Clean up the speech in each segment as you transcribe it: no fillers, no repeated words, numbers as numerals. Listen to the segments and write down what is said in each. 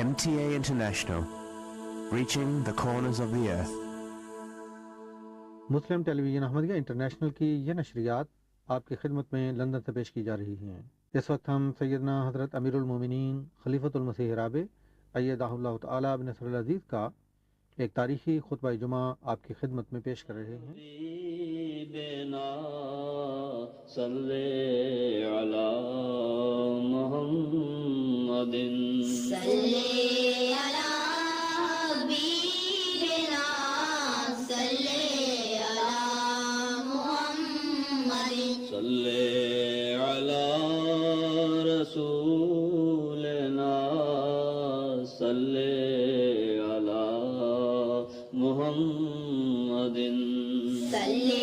MTA International, reaching the corners of the earth. Muslim television Ahmadiyya international کی یہ نشریات آپ کی خدمت میں لندن سے پیش کی جا رہی ہیں۔ اس وقت ہم سیدنا حضرت امیر المومنین خلیفۃ المسیح رابع ایدہ اللہ تعالی بنصر العزیز کا ایک تاریخی خطبہ جمعہ آپ کی خدمت میں پیش کر رہے ہیں۔ صلی علی محمد صلی علی حبیبنا صلی علی محمد صلی علی رسولنا صلی علی محمد صلی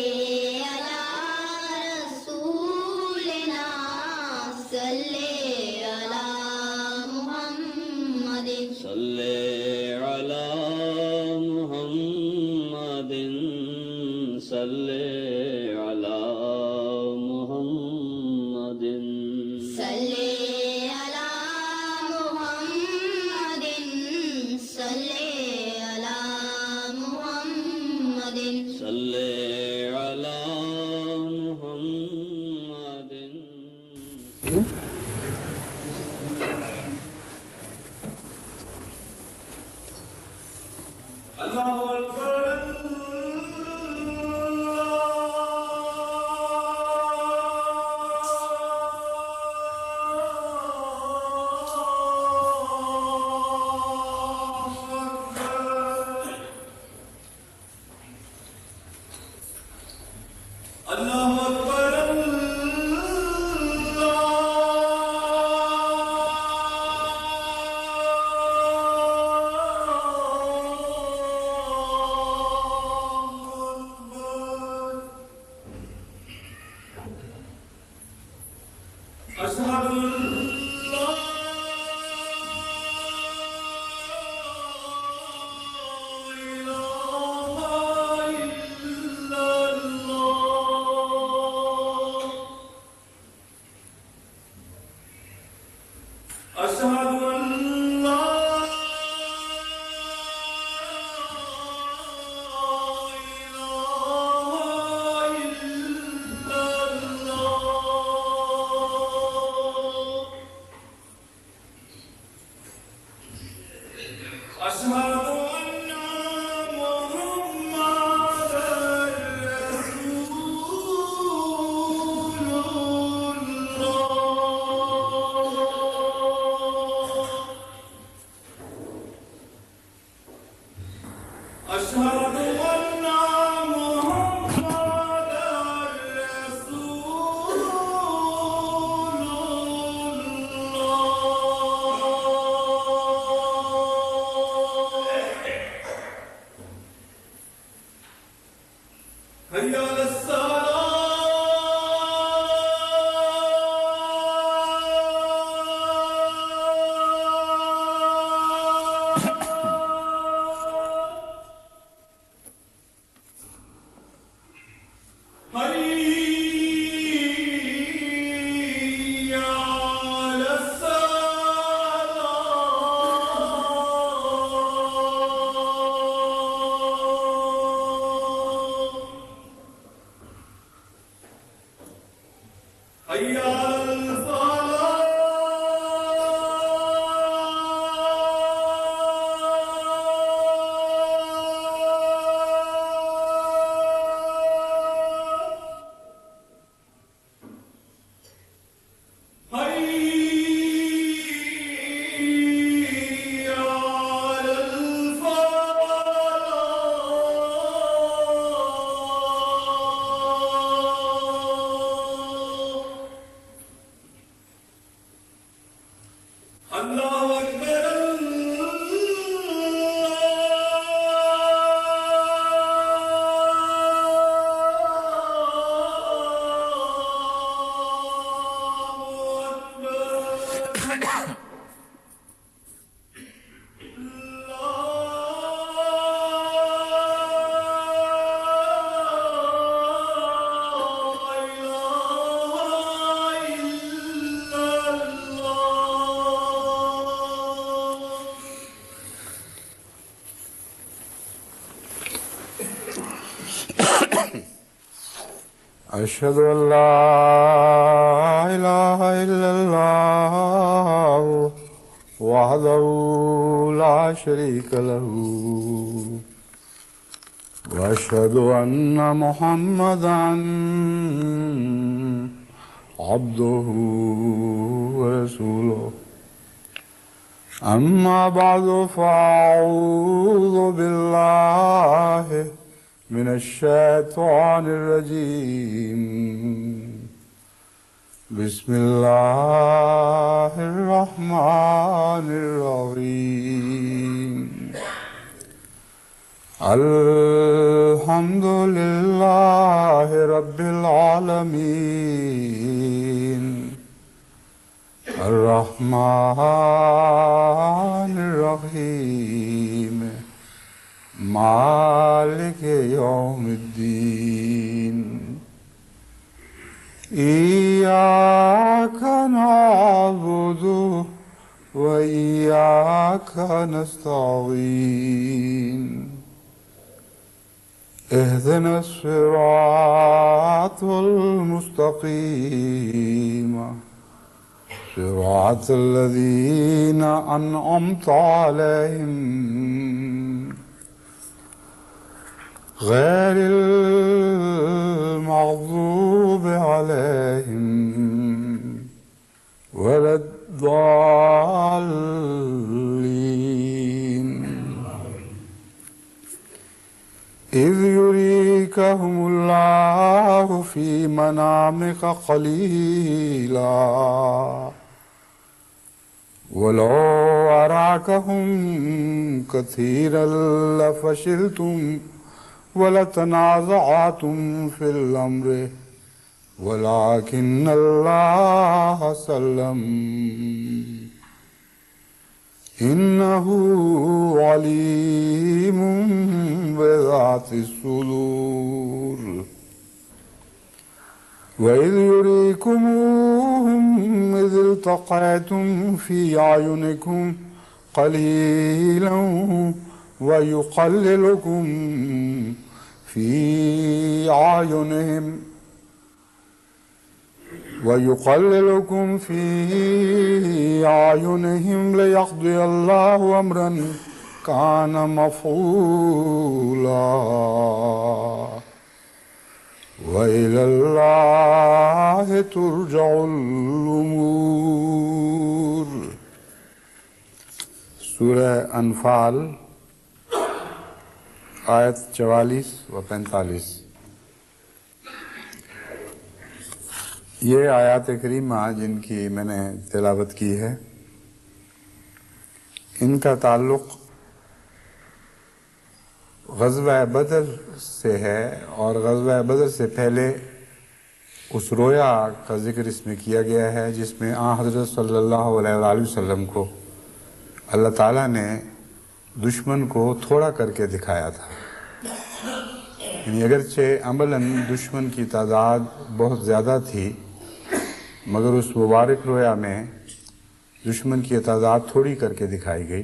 أشهد أن لا إله إلا الله وحده لا شريك له وأشهد أن محمدا عبده ورسوله أما بعد فأعوذ بالله من الشيطان الرجيم بسم الله الرحمن الرحيم الحمد لله رب العالمين الرحمن الرحيم مالك يوم الدين إياك نعبد وإياك نستعين اهدنا الصراط المستقيم صراط الذين أنعمت عليهم غير المغضوب عليهم ولا الضالين إذ يريكهم الله في منامك قليلا ولو أراكهم كثيرا لفشلتم ولتنازعتم في الأمر ولكن الله سلم إنه عليم بذات الصدور وإذ يريكموهم إذ التقيتم في أعينكم قليلا ويقللكم في أعينهم ليقضي الله أمرا كان مفعولا وإلى الله ترجع الأمور. سورہ انفال آیت 44 و 45. یہ آیات کریمہ جن کی میں نے تلاوت کی ہے، ان کا تعلق غزوہ بدر سے ہے، اور غزوہ بدر سے پہلے اس رویا کا ذکر اس میں کیا گیا ہے جس میں حضرت صلی اللہ علیہ وآلہ وسلم کو اللہ تعالیٰ نے دشمن کو تھوڑا کر کے دکھایا تھا. یعنی اگرچہ عملاً دشمن کی تعداد بہت زیادہ تھی، مگر اس مبارک رویا میں دشمن کی تعداد تھوڑی کر کے دکھائی گئی.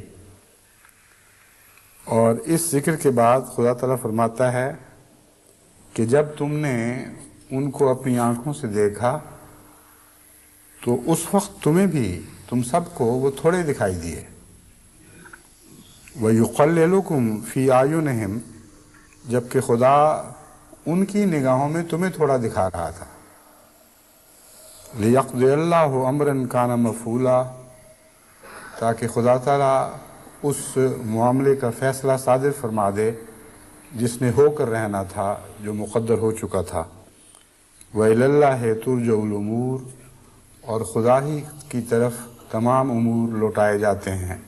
اور اس ذکر کے بعد خدا تعالیٰ فرماتا ہے کہ جب تم نے ان کو اپنی آنکھوں سے دیکھا تو اس وقت تم سب کو وہ تھوڑے دکھائی دیے. وَيُقَلِّلُكُمْ فِي أَعْيُنِهِمْ، جبکہ خدا ان کی نگاہوں میں تمہیں تھوڑا دکھا رہا تھا. لِيَقْضِيَ اللَّهُ أَمْرًا كَانَ مَفْعُولًا، تاکہ خدا تعالیٰ اس معاملے کا فیصلہ صادر فرما دے جس نے ہو کر رہنا تھا، جو مقدر ہو چکا تھا. وَإِلَى اللَّهِ تُرْجَعُ الْأُمُورُ، اور خدا ہی کی طرف تمام امور لوٹائے جاتے ہیں.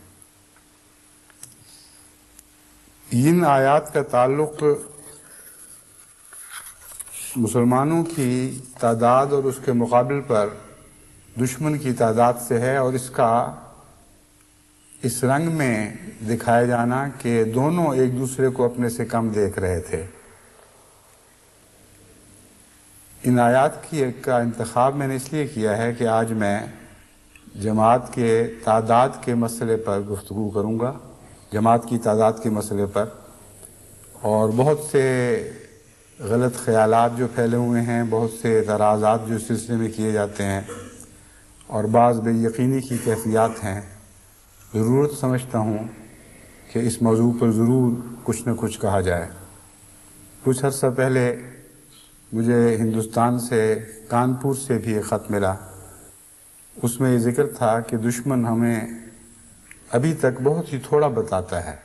ان آیات کا تعلق مسلمانوں کی تعداد اور اس کے مقابل پر دشمن کی تعداد سے ہے، اور اس کا اس رنگ میں دکھایا جانا کہ دونوں ایک دوسرے کو اپنے سے کم دیکھ رہے تھے. ان آیات کا انتخاب میں نے اس لیے کیا ہے کہ آج میں جماعت کے تعداد کے مسئلے پر گفتگو کروں گا، جماعت کی تعداد کے مسئلے پر. اور بہت سے غلط خیالات جو پھیلے ہوئے ہیں، بہت سے اعتراضات جو اس سلسلے میں کیے جاتے ہیں، اور بعض بے یقینی کی کیفیات ہیں، ضرورت سمجھتا ہوں کہ اس موضوع پر ضرور کچھ نہ کچھ کہا جائے۔ کچھ عرصہ پہلے مجھے ہندوستان سے کانپور سے بھی ایک خط ملا۔ اس میں یہ ذکر تھا کہ دشمن ہمیں ابھی تک بہت ہی تھوڑا بتاتا ہے،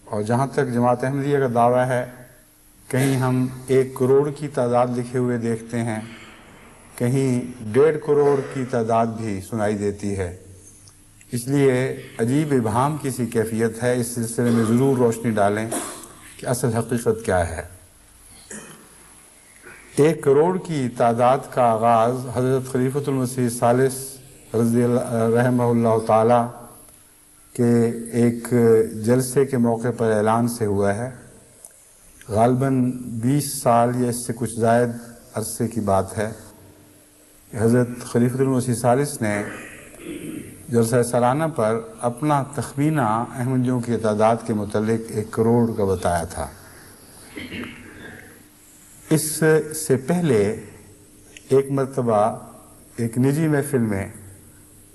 اور جہاں تک جماعت احمدیہ کا دعویٰ ہے، کہیں ہم 1 کروڑ کی تعداد لکھے ہوئے دیکھتے ہیں، کہیں 1.5 کروڑ کی تعداد بھی سنائی دیتی ہے۔ اس لیے عجیب ابہام کی سی کیفیت ہے۔ اس سلسلے میں ضرور روشنی ڈالیں کہ اصل حقیقت کیا ہے۔ 1 کروڑ کی تعداد کا آغاز حضرت خلیفۃ المسیح ثالث رحمہ اللہ تعالی کے ایک جلسے کے موقع پر اعلان سے ہوا ہے۔ غالباً 20 سال یا اس سے کچھ زائد عرصے کی بات ہے۔ حضرت خلیفۃ المسیح ثالث نے جلسہ سالانہ پر اپنا تخمینہ احمدیوں کی تعداد کے متعلق 1 کروڑ کا بتایا تھا۔ اس سے پہلے ایک مرتبہ ایک نجی محفل میں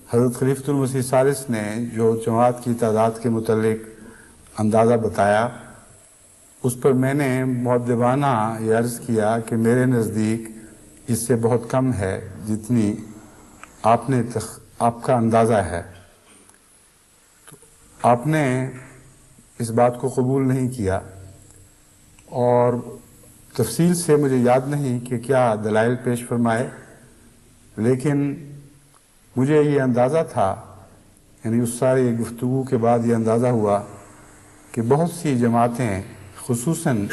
حضرت خلیفۃ المسیح ثالث نے جو جماعت کی تعداد کے متعلق اندازہ بتایا، اس پر میں نے مؤدبانہ یہ عرض کیا کہ میرے نزدیک اس سے بہت کم ہے جتنی آپ کا اندازہ ہے۔ تو آپ نے اس بات کو قبول نہیں کیا، اور تفصیل سے مجھے یاد نہیں کہ کیا دلائل پیش فرمائے، لیکن مجھے یہ اندازہ تھا، یعنی اس ساری گفتگو کے بعد یہ اندازہ ہوا کہ بہت سی جماعتیں، خصوصاً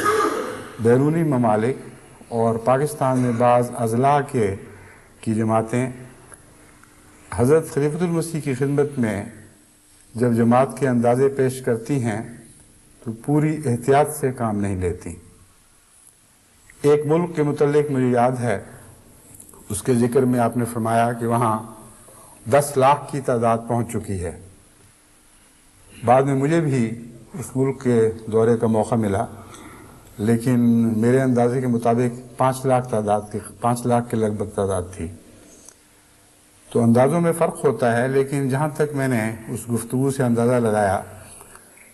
بیرونی ممالک اور پاکستان میں بعض اضلاع کی جماعتیں حضرت خلیفۃ المسیح کی خدمت میں جب جماعت کے اندازے پیش کرتی ہیں تو پوری احتیاط سے کام نہیں لیتی۔ ایک ملک کے متعلق مجھے یاد ہے، اس کے ذکر میں آپ نے فرمایا کہ وہاں 10 لاکھ کی تعداد پہنچ چکی ہے۔ بعد میں مجھے بھی اس ملک کے دورے کا موقع ملا، لیکن میرے اندازے کے مطابق 5 لاکھ کے لگ بھگ تعداد تھی۔ تو اندازوں میں فرق ہوتا ہے، لیکن جہاں تک میں نے اس گفتگو سے اندازہ لگایا،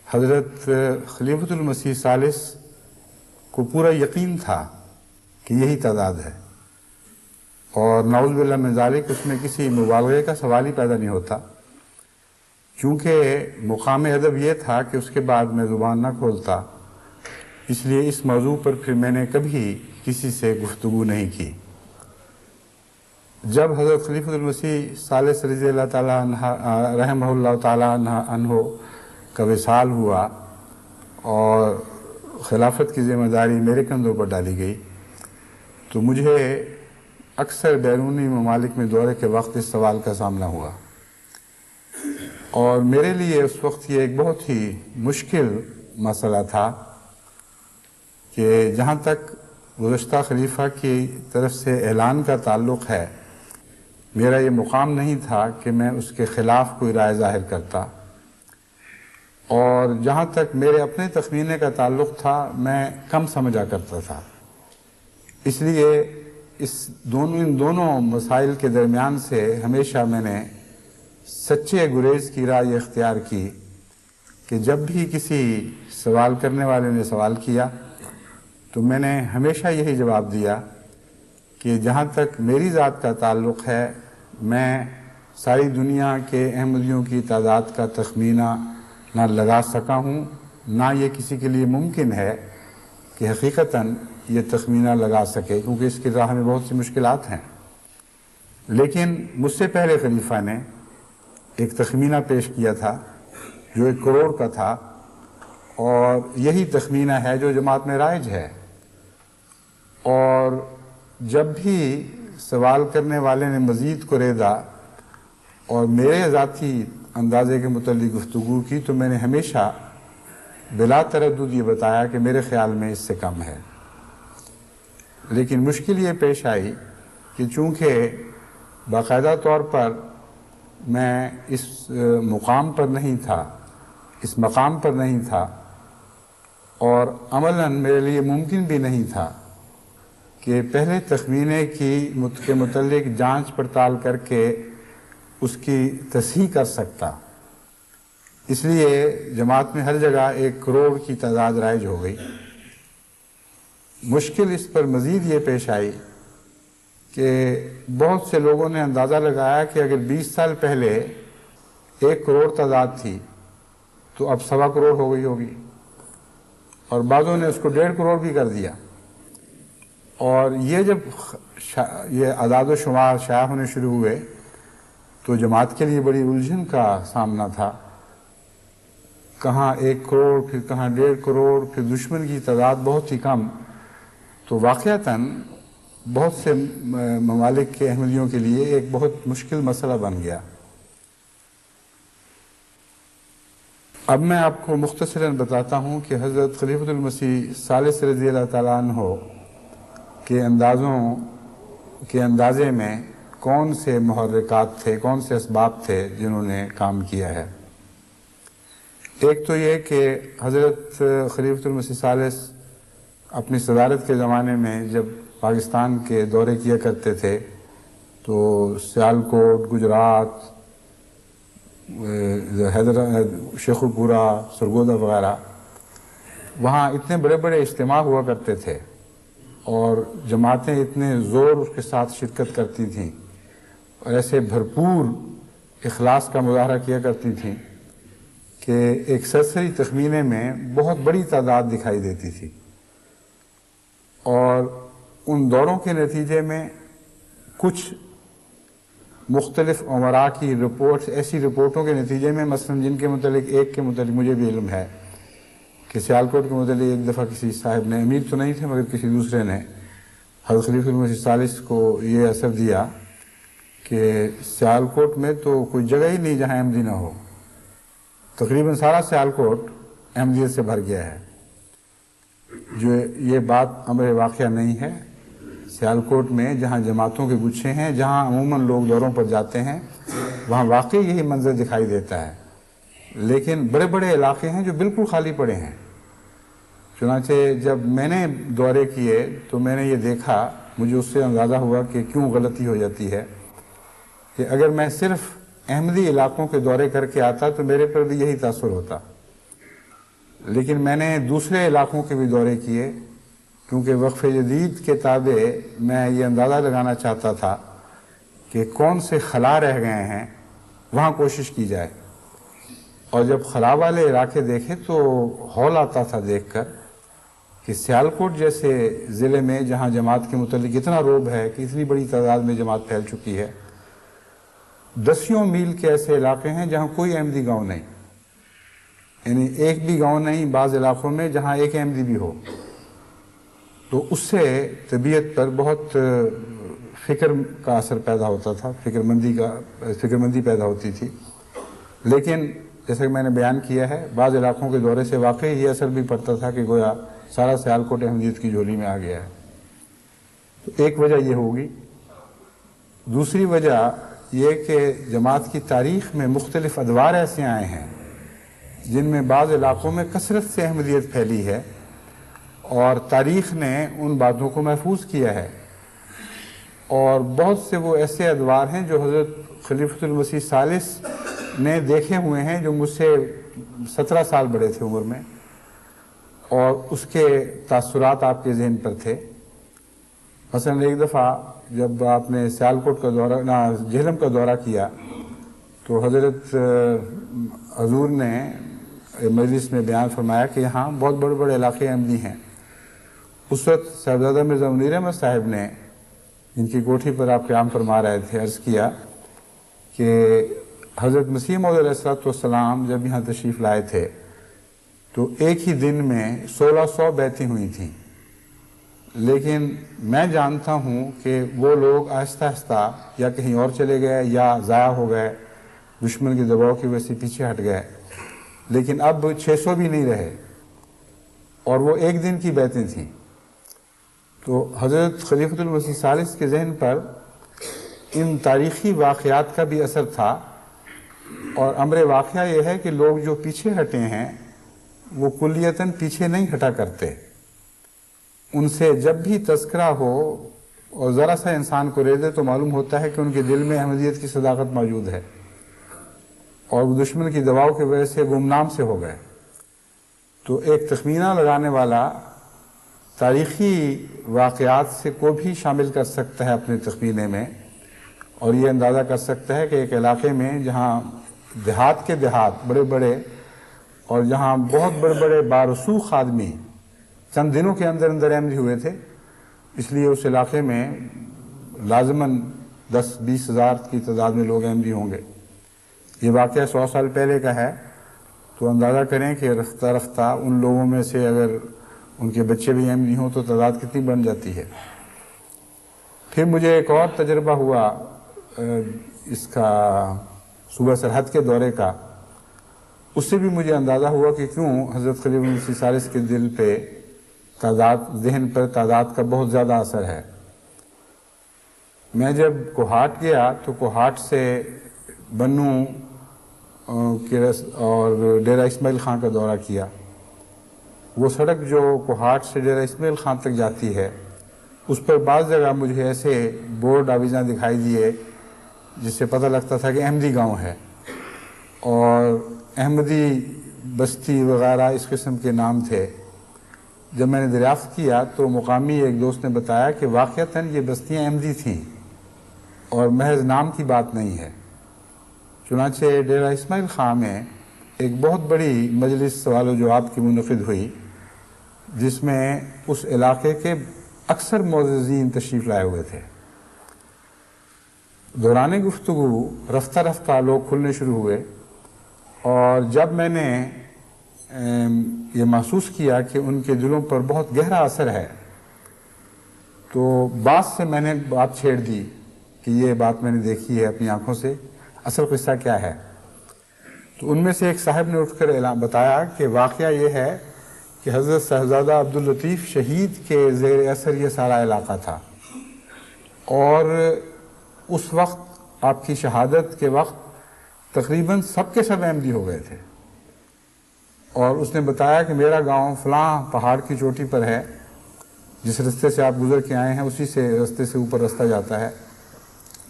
حضرت خلیفۃ المسیح ثالث کو پورا یقین تھا کہ یہی تعداد ہے، اور نعوذ باللہ من ذالک اس میں کسی مبالغے کا سوال ہی پیدا نہیں ہوتا، چونکہ مقام ادب یہ تھا کہ اس کے بعد میں زبان نہ کھولتا، اس لیے اس موضوع پر پھر میں نے کبھی کسی سے گفتگو نہیں کی۔ جب حضرت خلیفۃ المسیح ثالث رضی اللہ تعالیٰ عنہ رحمہ اللہ تعالیٰ عنہ کا وصال ہوا اور خلافت کی ذمہ داری میرے کندھوں پر ڈالی گئی، تو مجھے اکثر بیرونی ممالک میں دورے کے وقت اس سوال کا سامنا ہوا، اور میرے لیے اس وقت یہ ایک بہت ہی مشکل مسئلہ تھا کہ جہاں تک گزشتہ خلیفہ کی طرف سے اعلان کا تعلق ہے، میرا یہ مقام نہیں تھا کہ میں اس کے خلاف کوئی رائے ظاہر کرتا، اور جہاں تک میرے اپنے تخمینے کا تعلق تھا میں کم سمجھا کرتا تھا۔ اس لیے ان دونوں مسائل کے درمیان سے ہمیشہ میں نے سچے گریز کی رائے اختیار کی کہ جب بھی کسی سوال کرنے والے نے سوال کیا تو میں نے ہمیشہ یہی جواب دیا کہ جہاں تک میری ذات کا تعلق ہے، میں ساری دنیا کے احمدیوں کی تعداد کا تخمینہ نہ لگا سکا ہوں، نہ یہ کسی کے لیے ممکن ہے کہ حقیقتاً یہ تخمینہ لگا سکے، کیونکہ اس کی راہ میں بہت سی مشکلات ہیں۔ لیکن مجھ سے پہلے خلیفہ نے ایک تخمینہ پیش کیا تھا جو 1 کروڑ کا تھا، اور یہی تخمینہ ہے جو جماعت میں رائج ہے، اور جب بھی سوال کرنے والے نے مزید کوریدا اور میرے ذاتی اندازے کے متعلق گفتگو کی تو میں نے ہمیشہ بلا تردد یہ بتایا کہ میرے خیال میں اس سے کم ہے۔ لیکن مشکل یہ پیش آئی کہ چونکہ باقاعدہ طور پر میں اس مقام پر نہیں تھا، اس مقام پر نہیں تھا، اور عملاً میرے لیے ممکن بھی نہیں تھا کہ پہلے تخمینے کے متعلق جانچ پڑتال کر کے اس کی تصحیح کر سکتا. اس لیے جماعت میں ہر جگہ 1 کروڑ کی تعداد رائج ہو گئی. مشکل اس پر مزید یہ پیش آئی کہ بہت سے لوگوں نے اندازہ لگایا کہ اگر 20 سال پہلے 1 کروڑ تعداد تھی تو اب 1.25 کروڑ ہو گئی ہوگی، اور بعضوں نے اس کو 1.5 کروڑ بھی کر دیا. اور یہ جب یہ اعداد و شمار شائع ہونے شروع ہوئے تو جماعت کے لیے بڑی الجھن کا سامنا تھا. کہاں 1 کروڑ، پھر کہاں 1.5 کروڑ، پھر دشمن کی تعداد بہت ہی کم. تو واقعتاً بہت سے ممالک کے احمدیوں کے لیے ایک بہت مشکل مسئلہ بن گیا. اب میں آپ کو مختصراً بتاتا ہوں کہ حضرت خلیفۃ المسیح ثالث رضی اللہ تعالیٰ عنہ کے اندازے میں کون سے محرکات تھے، کون سے اسباب تھے جنہوں نے کام کیا ہے. ایک تو یہ کہ حضرت خلیفۃ المسیح ثالث اپنی صدارت کے زمانے میں جب پاکستان کے دورے کیا کرتے تھے تو سیالکوٹ، گجرات، شیخوپورہ، سرگودا وغیرہ، وہاں اتنے بڑے بڑے اجتماع ہوا کرتے تھے اور جماعتیں اتنے زور کے ساتھ شرکت کرتی تھیں اور ایسے بھرپور اخلاص کا مظاہرہ کیا کرتی تھیں کہ ایک سرسری تخمینے میں بہت بڑی تعداد دکھائی دیتی تھی. اور ان دوروں کے نتیجے میں کچھ مختلف امراء کی رپورٹس، ایسی رپورٹوں کے نتیجے میں، مثلا جن کے متعلق ایک کے متعلق مجھے بھی علم ہے کہ سیالکوٹ کے متعلق ایک دفعہ کسی صاحب نے، امیر تو نہیں تھے مگر کسی دوسرے نے، حضرت خلیفۃ المسیح ثالث کو یہ اثر دیا کہ سیالکوٹ میں تو کوئی جگہ ہی نہیں جہاں احمدی نہ ہو. تقریباً سارا سیالکوٹ احمدیت سے بھر گیا ہے. جو یہ بات امر واقعہ نہیں ہے. سیالکوٹ میں جہاں جماعتوں کے گچھے ہیں، جہاں عموماً لوگ دوروں پر جاتے ہیں، وہاں واقعی یہی منظر دکھائی دیتا ہے. لیکن بڑے بڑے علاقے ہیں جو بالکل خالی پڑے ہیں. چنانچہ جب میں نے دورے کیے تو میں نے یہ دیکھا، مجھے اس سے اندازہ ہوا کہ کیوں غلطی ہو جاتی ہے کہ اگر میں صرف احمدی علاقوں کے دورے کر کے آتا تو میرے پر بھی یہی تاثر ہوتا. لیکن میں نے دوسرے علاقوں کے بھی دورے کیے کیونکہ وقف جدید کے تابع میں یہ اندازہ لگانا چاہتا تھا کہ کون سے خلا رہ گئے ہیں، وہاں کوشش کی جائے. اور جب خلا والے علاقے دیکھے تو ہول آتا تھا دیکھ کر کہ سیالکوٹ جیسے ضلع میں جہاں جماعت کے متعلق اتنا روب ہے کہ اتنی بڑی تعداد میں جماعت پھیل چکی ہے، 10 میل کے ایسے علاقے ہیں جہاں کوئی احمدی گاؤں نہیں، یعنی ایک بھی گاؤں نہیں بعض علاقوں میں جہاں ایک احمدی بھی ہو. تو اس سے طبیعت پر بہت فکر کا اثر پیدا ہوتا تھا، فکر مندی پیدا ہوتی تھی. لیکن جیسا کہ میں نے بیان کیا ہے، بعض علاقوں کے دورے سے واقعی یہ اثر بھی پڑتا تھا کہ گویا سارا سیالکوٹ احمدیت کی جھولی میں آ گیا ہے. تو ایک وجہ یہ ہوگی. دوسری وجہ یہ کہ جماعت کی تاریخ میں مختلف ادوار ایسے آئے ہیں جن میں بعض علاقوں میں کثرت سے احمدیت پھیلی ہے اور تاریخ نے ان باتوں کو محفوظ کیا ہے. اور بہت سے وہ ایسے ادوار ہیں جو حضرت خلیفۃ المسیح ثالث نے دیکھے ہوئے ہیں، جو مجھ سے 17 سال بڑے تھے عمر میں، اور اس کے تاثرات آپ کے ذہن پر تھے. مثلا ایک دفعہ جب آپ نے سیالکوٹ کا دورہ، جہلم کا دورہ کیا تو حضرت حضور نے مجلس میں بیان فرمایا کہ یہاں بہت بڑے بڑے علاقے احمدی ہیں. اس وقت صاحبزادہ مرزا منیر احمد صاحب نے، جن کی کوٹھی پر آپ قیام فرما رہے تھے، عرض کیا کہ حضرت مسیح موعود علیہ السلام جب یہاں تشریف لائے تھے تو ایک ہی دن میں 1600 بیعتیں ہوئی تھیں. لیکن میں جانتا ہوں کہ وہ لوگ آہستہ آہستہ یا کہیں اور چلے گئے یا ضائع ہو گئے، دشمن کے دباؤ کی وجہ سے پیچھے ہٹ گئے، لیکن اب 600 بھی نہیں رہے، اور وہ ایک دن کی بیعتیں تھیں. تو حضرت خلیفۃ المسیح ثالث کے ذہن پر ان تاریخی واقعات کا بھی اثر تھا. اور امر واقعہ یہ ہے کہ لوگ جو پیچھے ہٹے ہیں وہ کلیتاً پیچھے نہیں ہٹا کرتے. ان سے جب بھی تذکرہ ہو اور ذرا سا انسان کو ریزے تو معلوم ہوتا ہے کہ ان کے دل میں احمدیت کی صداقت موجود ہے، اور وہ دشمن کی دباؤ کی وجہ سے گمنام سے ہو گئے. تو ایک تخمینہ لگانے والا تاریخی واقعات سے کو بھی شامل کر سکتا ہے اپنے تخمینے میں، اور یہ اندازہ کر سکتا ہے کہ ایک علاقے میں جہاں دیہات کے دیہات بڑے بڑے اور جہاں بہت بڑے بڑے بارسوخ آدمی چند دنوں کے اندر اندر احمدی ہوئے تھے، اس لیے اس علاقے میں لازماً 10-20 ہزار کی تعداد میں لوگ احمدی ہوں گے. یہ واقعہ 100 سال پہلے کا ہے، تو اندازہ کریں کہ رفتہ رفتہ ان لوگوں میں سے اگر ان کے بچے بھی احمدی ہوں تو تعداد کتنی بن جاتی ہے. پھر مجھے ایک اور تجربہ ہوا اس کا صوبہ سرحد کے دورے کا. اس سے بھی مجھے اندازہ ہوا کہ کیوں حضرت خلیفہ مسیح ثالث کے دل پہ ذہن پر تعداد کا بہت زیادہ اثر ہے. میں جب کوہاٹ گیا تو کوہاٹ سے بنو اور ڈیرہ اسماعیل خان کا دورہ کیا. وہ سڑک جو کوہاٹ سے ڈیرہ اسماعیل خان تک جاتی ہے، اس پر بعض جگہ مجھے ایسے بورڈ آویزاں دکھائی دیے جس سے پتہ لگتا تھا کہ احمدی گاؤں ہے، اور احمدی بستی وغیرہ اس قسم کے نام تھے. جب میں نے دریافت کیا تو مقامی ایک دوست نے بتایا کہ واقعتاً یہ بستیاں احمدی تھیں اور محض نام کی بات نہیں ہے. چنانچہ ڈیرہ اسماعیل خان میں ایک بہت بڑی مجلس سوال و جواب کی منعقد ہوئی، جس میں اس علاقے کے اکثر معززین تشریف لائے ہوئے تھے. دوران گفتگو رفتہ رفتہ لوگ کھلنے شروع ہوئے، اور جب میں نے یہ محسوس کیا کہ ان کے دلوں پر بہت گہرا اثر ہے، تو بعض سے میں نے بات چھیڑ دی کہ یہ بات میں نے دیکھی ہے اپنی آنکھوں سے، اصل قصہ کیا ہے. تو ان میں سے ایک صاحب نے اٹھ کر بتایا کہ واقعہ یہ ہے کہ حضرت صاحبزادہ عبداللطیف شہید کے زیر اثر یہ سارا علاقہ تھا، اور اس وقت آپ کی شہادت کے وقت تقریباً سب کے سب احمدی ہو گئے تھے. اور اس نے بتایا کہ میرا گاؤں فلاں پہاڑ کی چوٹی پر ہے، جس رستے سے آپ گزر کے آئے ہیں اسی سے رستے سے اوپر رستہ جاتا ہے.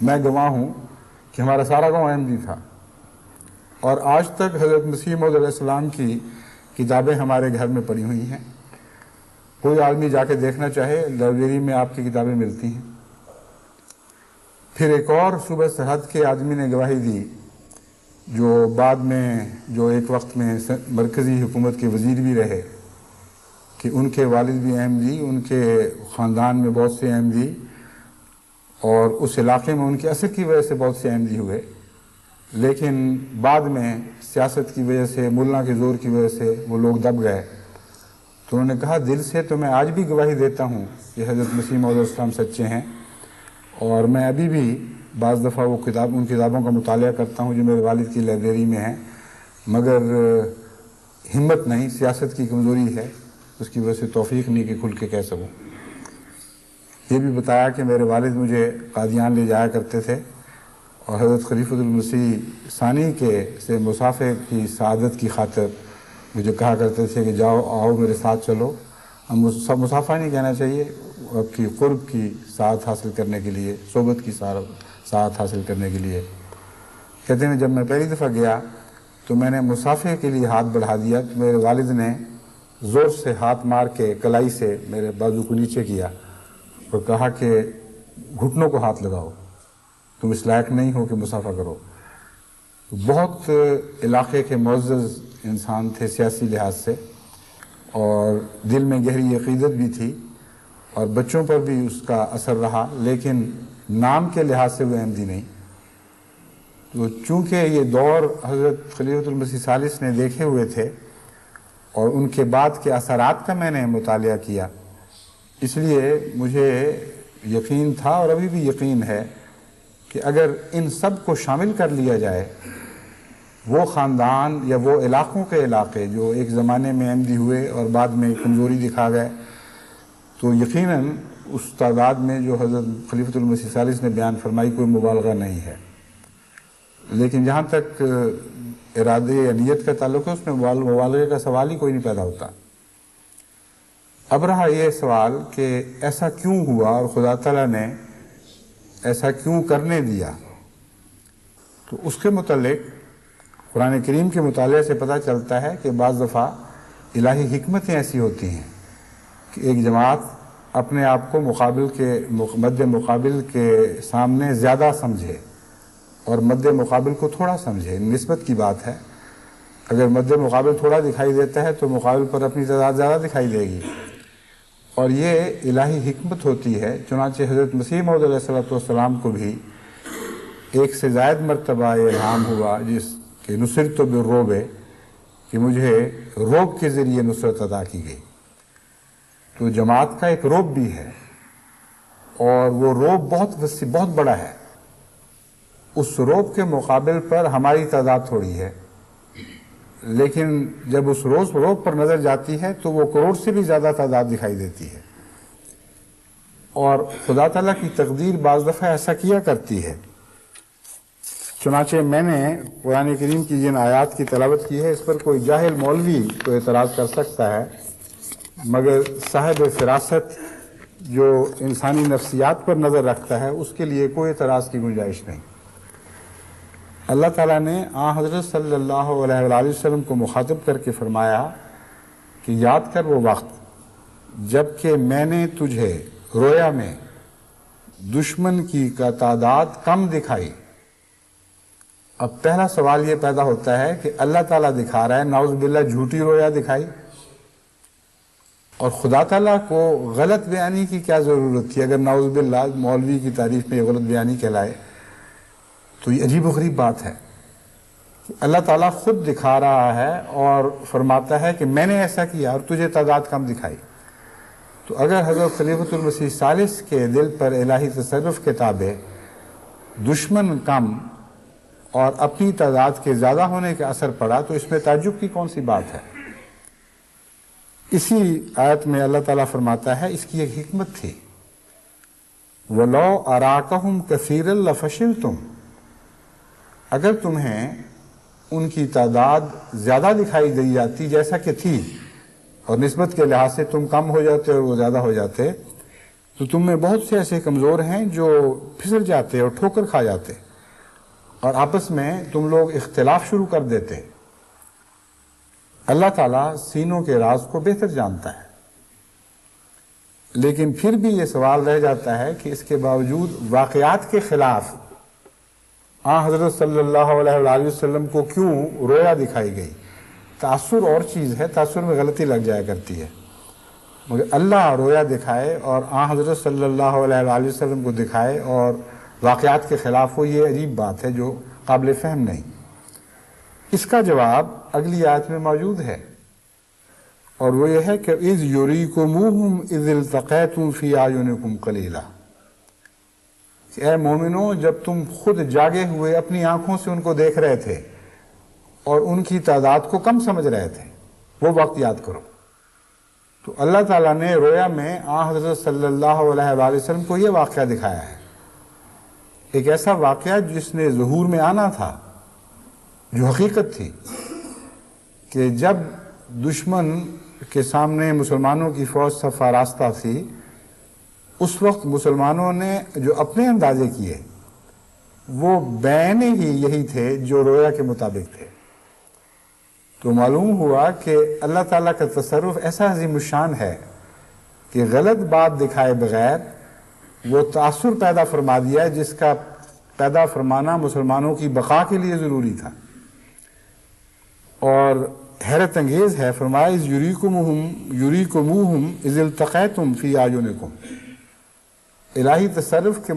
میں گواہ ہوں کہ ہمارا سارا گاؤں احمدی تھا، اور آج تک حضرت مسیح موعود علیہ السلام کی کتابیں ہمارے گھر میں پڑی ہوئی ہیں. کوئی آدمی جا کے دیکھنا چاہے لائبریری میں آپ کی کتابیں ملتی ہیں. پھر ایک اور صوبہ سرحد کے آدمی نے گواہی دی، جو بعد میں جو ایک وقت میں مرکزی حکومت کے وزیر بھی رہے، کہ ان کے والد بھی احمدی، ان کے خاندان میں بہت سے احمدی، اور اس علاقے میں ان کے اثر کی وجہ سے بہت سے احمدی ہوئے. لیکن بعد میں سیاست کی وجہ سے، ملا کے زور کی وجہ سے وہ لوگ دب گئے. تو انہوں نے کہا دل سے تو میں آج بھی گواہی دیتا ہوں کہ حضرت مسیح موعود علیہ السلام سچے ہیں، اور میں ابھی بھی بعض دفعہ ان کتابوں کا مطالعہ کرتا ہوں جو میرے والد کی لائبریری میں ہیں، مگر ہمت نہیں، سیاست کی کمزوری ہے، اس کی وجہ سے توفیق نہیں کہ کھل کے کہہ سکوں. یہ بھی بتایا کہ میرے والد مجھے قادیان لے جایا کرتے تھے، اور حضرت خلیفۃ المسیح ثانی کے سے مسافر کی سعادت کی خاطر مجھے کہا کرتے تھے کہ جاؤ آؤ میرے ساتھ چلو. ہم سب مسافہ نہیں کہنا چاہیے، آپ کی قرب کی سعادت حاصل کرنے کے لیے، صحبت کی سعادت حاصل کرنے کے لیے. کہتے ہیں جب میں پہلی دفعہ گیا تو میں نے مسافر کے لیے ہاتھ بڑھا دیا تو میرے والد نے زور سے ہاتھ مار کے کلائی سے میرے بازو کو نیچے کیا اور کہا کہ گھٹنوں کو ہاتھ لگاؤ، تم اس لائق نہیں ہو کہ مسافہ کرو. بہت علاقے کے معزز انسان تھے سیاسی لحاظ سے، اور دل میں گہری عقیدت بھی تھی، اور بچوں پر بھی اس کا اثر رہا، لیکن نام کے لحاظ سے وہ احمدی نہیں. تو چونکہ یہ دور حضرت خلیفۃ المسیح ثالث نے دیکھے ہوئے تھے اور ان کے بعد کے اثرات کا میں نے مطالعہ کیا، اس لیے مجھے یقین تھا اور ابھی بھی یقین ہے کہ اگر ان سب کو شامل کر لیا جائے، وہ خاندان یا وہ علاقوں کے علاقے جو ایک زمانے میں احمدی ہوئے اور بعد میں کمزوری دکھا گئے، تو یقیناً اس تعداد میں جو حضرت خلیفۃ المسیح ثالث نے بیان فرمائی کوئی مبالغہ نہیں ہے. لیکن جہاں تک ارادے یا نیت کا تعلق ہے اس میں مبالغے کا سوال ہی کوئی نہیں پیدا ہوتا۔ اب رہا یہ سوال کہ ایسا کیوں ہوا اور خدا تعالیٰ نے ایسا کیوں کرنے دیا، تو اس کے متعلق قرآن کریم کے مطالعے سے پتہ چلتا ہے کہ بعض دفعہ الہی حکمتیں ایسی ہوتی ہیں کہ ایک جماعت اپنے آپ کو مد مقابل کے سامنے زیادہ سمجھے اور مد مقابل کو تھوڑا سمجھے۔ نسبت کی بات ہے، اگر مد مقابل تھوڑا دکھائی دیتا ہے تو مقابل پر اپنی تعداد زیادہ دکھائی دے گی، اور یہ الہی حکمت ہوتی ہے۔ چنانچہ حضرت مسیح موعود علیہ السلام کو بھی ایک سے زائد مرتبہ یہ الہام ہوا جس کہ نصرت بالرعب، کہ مجھے رعب کے ذریعے نصرت عطا کی گئی۔ تو جماعت کا ایک رعب بھی ہے، اور وہ رعب بہت بڑا ہے۔ اس رعب کے مقابل پر ہماری تعداد تھوڑی ہے، لیکن جب اس رعب پر نظر جاتی ہے تو وہ کروڑ سے بھی زیادہ تعداد دکھائی دیتی ہے۔ اور خدا تعالیٰ کی تقدیر بعض دفعہ ایسا کیا کرتی ہے۔ چنانچہ میں نے قرآن کریم کی جن آیات کی تلاوت کی ہے، اس پر کوئی جاہل مولوی تو اعتراض کر سکتا ہے، مگر صاحب فراست جو انسانی نفسیات پر نظر رکھتا ہے اس کے لیے کوئی اعتراض کی گنجائش نہیں۔ اللہ تعالیٰ نے حضرت صلی اللہ علیہ وآلہ وسلم کو مخاطب کر کے فرمایا کہ یاد کر وہ وقت جب کہ میں نے تجھے رویا میں دشمن کی تعداد کم دکھائی۔ اب پہلا سوال یہ پیدا ہوتا ہے کہ اللہ تعالیٰ دکھا رہا ہے، نعوذ باللہ جھوٹی رویا دکھائی، اور خدا تعالیٰ کو غلط بیانی کی کیا ضرورت تھی؟ اگر نعوذ باللہ مولوی کی تعریف میں یہ غلط بیانی کہلائے تو یہ عجیب و غریب بات ہے کہ اللہ تعالیٰ خود دکھا رہا ہے اور فرماتا ہے کہ میں نے ایسا کیا اور تجھے تعداد کم دکھائی۔ تو اگر حضرت خلیفۃ المسیح ثالث کے دل پر الہی تصرف کے تابع دشمن کم اور اپنی تعداد کے زیادہ ہونے کا اثر پڑا تو اس میں تعجب کی کون سی بات ہے؟ اسی آیت میں اللہ تعالیٰ فرماتا ہے اس کی ایک حکمت تھی، وَلَوْ أَرَاكَهُمْ كَثِيرًا لَفَشِلْتُمْ، اگر تمہیں ان کی تعداد زیادہ دکھائی دی جاتی جیسا کہ تھی، اور نسبت کے لحاظ سے تم کم ہو جاتے اور وہ زیادہ ہو جاتے، تو تم میں بہت سے ایسے کمزور ہیں جو پھسل جاتے اور ٹھوکر کھا جاتے، اور آپس میں تم لوگ اختلاف شروع کر دیتے۔ اللہ تعالیٰ سینوں کے راز کو بہتر جانتا ہے، لیکن پھر بھی یہ سوال رہ جاتا ہے کہ اس کے باوجود واقعات کے خلاف حضرت صلی اللہ علیہ وآلہ وسلم کو کیوں رویا دکھائی گئی؟ تاثر اور چیز ہے، تاثر میں غلطی لگ جایا کرتی ہے، مگر اللہ رویا دکھائے اور حضرت صلی اللہ علیہ وآلہ وسلم کو دکھائے اور واقعات کے خلاف ہو، یہ عجیب بات ہے جو قابل فہم نہیں۔ اس کا جواب اگلی آیت میں موجود ہے، اور وہ یہ ہے کہ اذ یریکموہم اذ التقیتم فی اعینکم قلیلا، کہ اے مومنو جب تم خود جاگے ہوئے اپنی آنکھوں سے ان کو دیکھ رہے تھے اور ان کی تعداد کو کم سمجھ رہے تھے، وہ وقت یاد کرو۔ تو اللہ تعالیٰ نے رویا میں حضرت صلی اللہ علیہ وآلہ وسلم کو یہ واقعہ دکھایا ہے، ایک ایسا واقعہ جس نے ظہور میں آنا تھا، جو حقیقت تھی کہ جب دشمن کے سامنے مسلمانوں کی فوج صف آراستہ تھی، اس وقت مسلمانوں نے جو اپنے اندازے کیے وہ بین ہی یہی تھے جو رویا کے مطابق تھے۔ تو معلوم ہوا کہ اللہ تعالیٰ کا تصرف ایسا عظیم الشان ہے کہ غلط بات دکھائے بغیر وہ تاثر پیدا فرما دیا جس کا پیدا فرمانا مسلمانوں کی بقا کے لیے ضروری تھا۔ اور حیرت انگیز ہے، فرمایا اذ یریکموہم اذ التقیتم فی اعینکم، الہی تصرف کے